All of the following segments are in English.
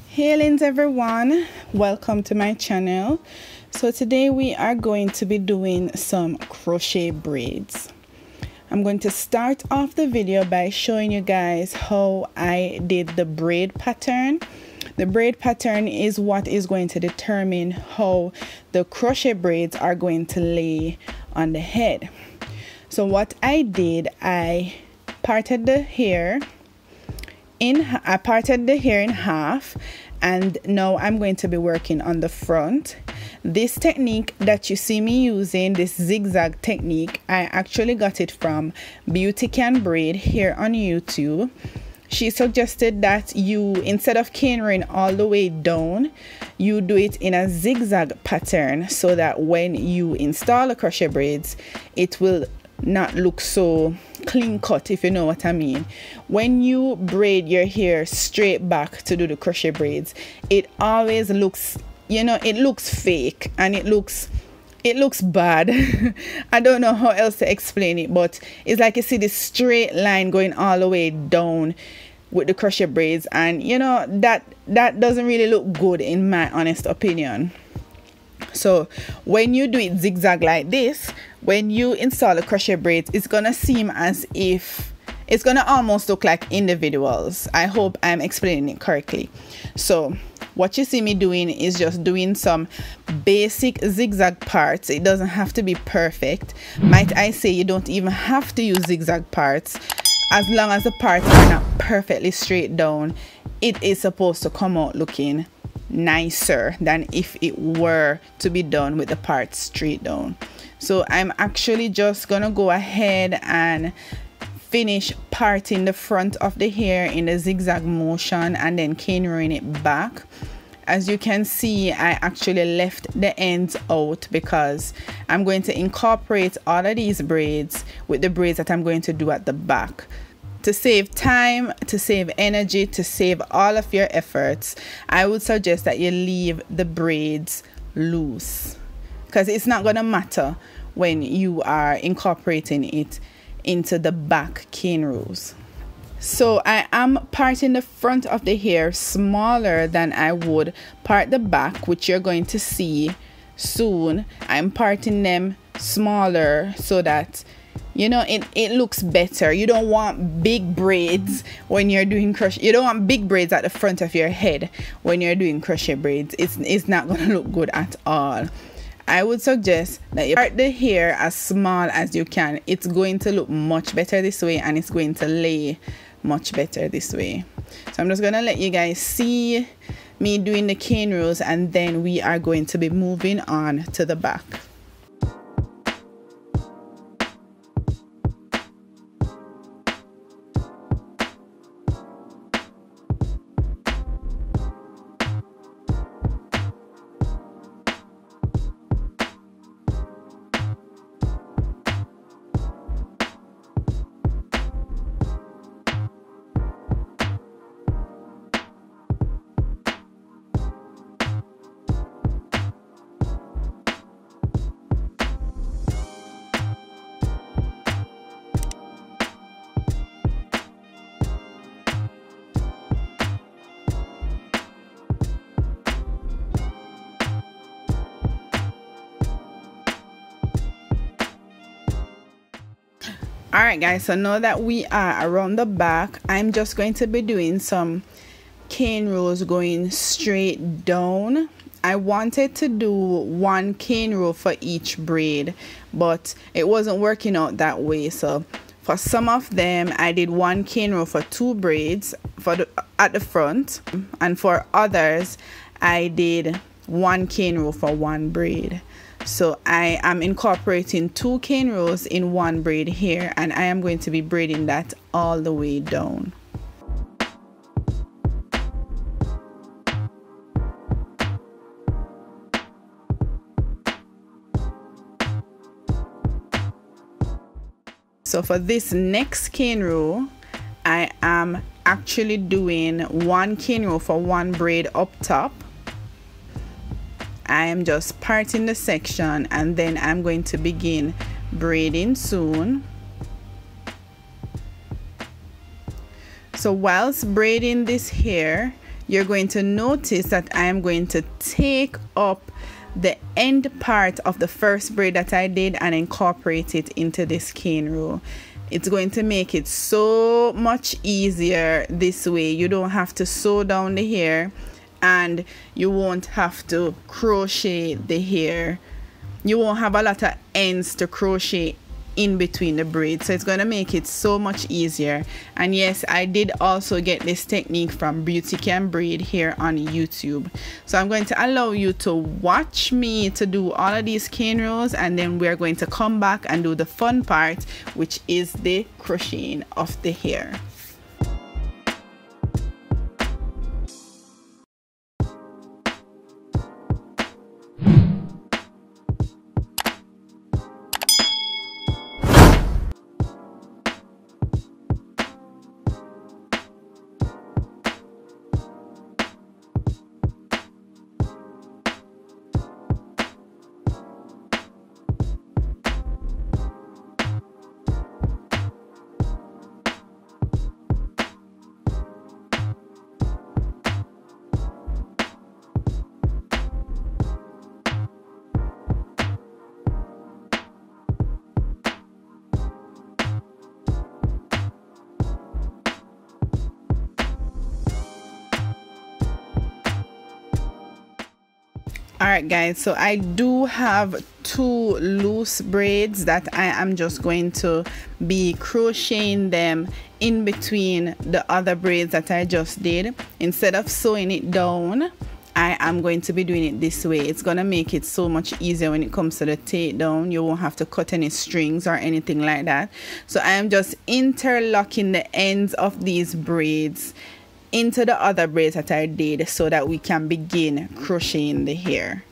Hailings everyone, welcome to my channel. So today we are going to be doing some crochet braids. I'm going to start off the video by showing you guys how I did the braid pattern. The braid pattern is what is going to determine how the crochet braids are going to lay on the head. So what I did, I parted the hair in half, and now I'm going to be working on the front. This technique that you see me using, this zigzag technique, I actually got it from BeingKimKerr here on YouTube. She suggested that you, instead of cainering all the way down, you do it in a zigzag pattern so that when you install the crochet braids, it will not look so clean cut, if you know what I mean. When you braid your hair straight back to do the crochet braids, it always looks, you know, it looks fake and it looks bad. I don't know how else to explain it, but it's like you see this straight line going all the way down with the crochet braids, and you know that doesn't really look good in my honest opinion. So when you do it zigzag like this, when you install the crochet braids, it's gonna seem as if it's gonna almost look like individuals. I hope I'm explaining it correctly. So what you see me doing is just doing some basic zigzag parts. It doesn't have to be perfect. Might I say, you don't even have to use zigzag parts. As long as the parts are not perfectly straight down, it is supposed to come out looking nicer than if it were to be done with the parts straight down. So I'm actually just gonna go ahead and finish parting the front of the hair in the zigzag motion and then cainering it back. As you can see, I actually left the ends out because I'm going to incorporate all of these braids with the braids that I'm going to do at the back. To save time, to save energy, to save all of your efforts, I would suggest that you leave the braids loose, because it's not going to matter when you are incorporating it into the back cane rows. So I am parting the front of the hair smaller than I would part the back, which you're going to see soon. I'm parting them smaller so that, you know, it looks better. You don't want big braids when you're doing crochet. You don't want big braids at the front of your head when you're doing crochet braids. It's not going to look good at all. I would suggest that you part the hair as small as you can. It's going to look much better this way, and it's going to lay much better this way. So I'm just going to let you guys see me doing the cane rows, and then we are going to be moving on to the back. Alright guys, so now that we are around the back, I'm just going to be doing some cane rows going straight down. I wanted to do one cane row for each braid, but it wasn't working out that way. So for some of them, I did one cane row for 2 braids at the front, and for others, I did one cane row for 1 braid. So I am incorporating 2 cane rows in 1 braid here, and I am going to be braiding that all the way down. So for this next cane row, I am actually doing 1 cane row for 1 braid up top. I am just parting the section and then I'm going to begin braiding soon. So whilst braiding this hair, you're going to notice that I am going to take up the end part of the first braid that I did and incorporate it into this cane row. It's going to make it so much easier this way. You don't have to sew down the hair and you won't have to crochet the hair. You won't have a lot of ends to crochet in between the braids, so it's going to make it so much easier. And yes, I did also get this technique from BeingKimKerr Braid here on YouTube. So I'm going to allow you to watch me to do all of these cane rows, and then we're going to come back and do the fun part, which is the crocheting of the hair. Alright guys, so I do have 2 loose braids that I am just going to be crocheting them in between the other braids that I just did. Instead of sewing it down, I am going to be doing it this way. It's gonna make it so much easier when it comes to the takedown. You won't have to cut any strings or anything like that. So I am just interlocking the ends of these braids into the other braids that I did so that we can begin crocheting the hair.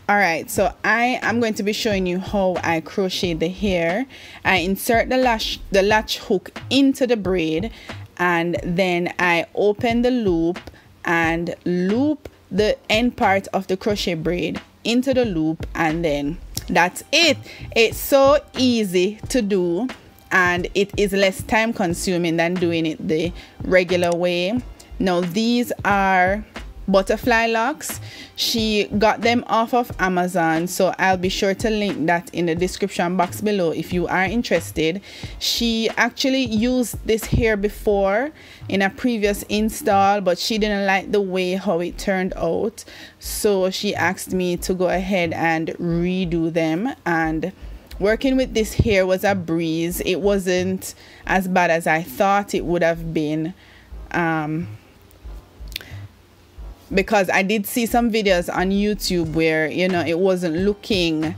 Alright, so I am going to be showing you how I crochet the hair. I insert the latch hook into the braid, and then I open the loop and loop the end part of the crochet braid into the loop, and then that's it. It's so easy to do and it is less time consuming than doing it the regular way. Now these are butterfly locks. She got them off of Amazon, so I'll be sure to link that in the description box below if you are interested. She actually used this hair before in a previous install, but she didn't like the way how it turned out, so she asked me to go ahead and redo them. And working with this hair was a breeze. It wasn't as bad as I thought it would have been, because I did see some videos on YouTube where, you know, it wasn't looking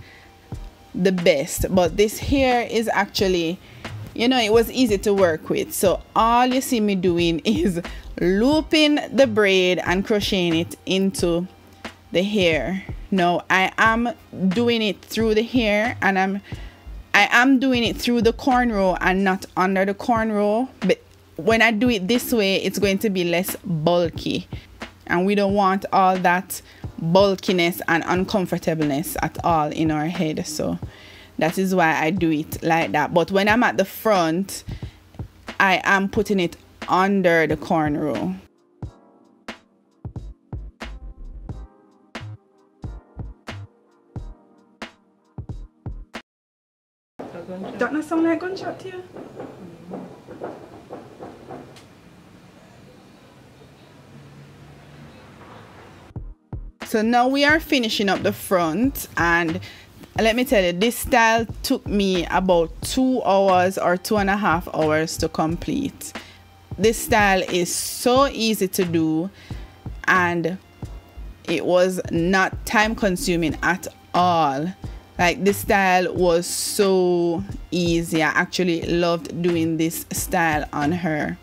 the best, but this hair is actually, you know, it was easy to work with. So all you see me doing is looping the braid and crocheting it into the hair. Now I am doing it through the hair, and I am doing it through the cornrow and not under the cornrow, but when I do it this way, it's going to be less bulky. And we don't want all that bulkiness and uncomfortableness at all in our head. So that is why I do it like that. But when I'm at the front, I am putting it under the cornrow. Don't that sound like a gunshot to you? So now we are finishing up the front, and let me tell you, this style took me about 2 hours or 2.5 hours to complete. This style is so easy to do, and it was not time consuming at all. Like, this style was so easy. I actually loved doing this style on her.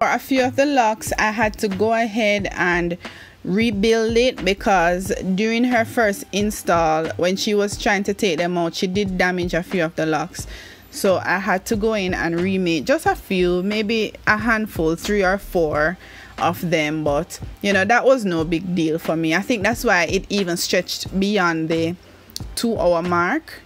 For a few of the locks, I had to go ahead and rebuild it because during her first install, when she was trying to take them out, she did damage a few of the locks. So I had to go in and remake just a few, maybe a handful, 3 or 4 of them. But you know, that was no big deal for me. I think that's why it even stretched beyond the 2-hour mark.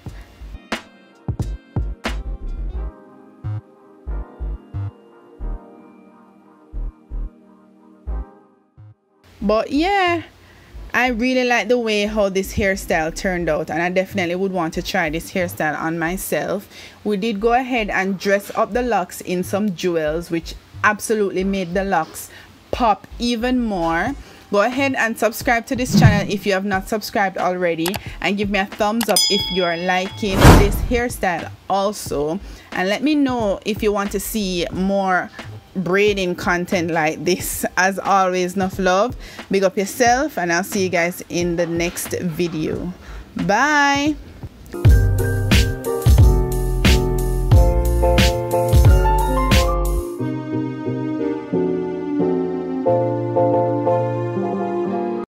But yeah, I really like the way how this hairstyle turned out, and I definitely would want to try this hairstyle on myself. We did go ahead and dress up the locks in some jewels, which absolutely made the locks pop even more. Go ahead and subscribe to this channel if you have not subscribed already, and give me a thumbs up if you are liking this hairstyle also, and let me know if you want to see more braiding content like this. As always, enough love, big up yourself, and I'll see you guys in the next video. Bye.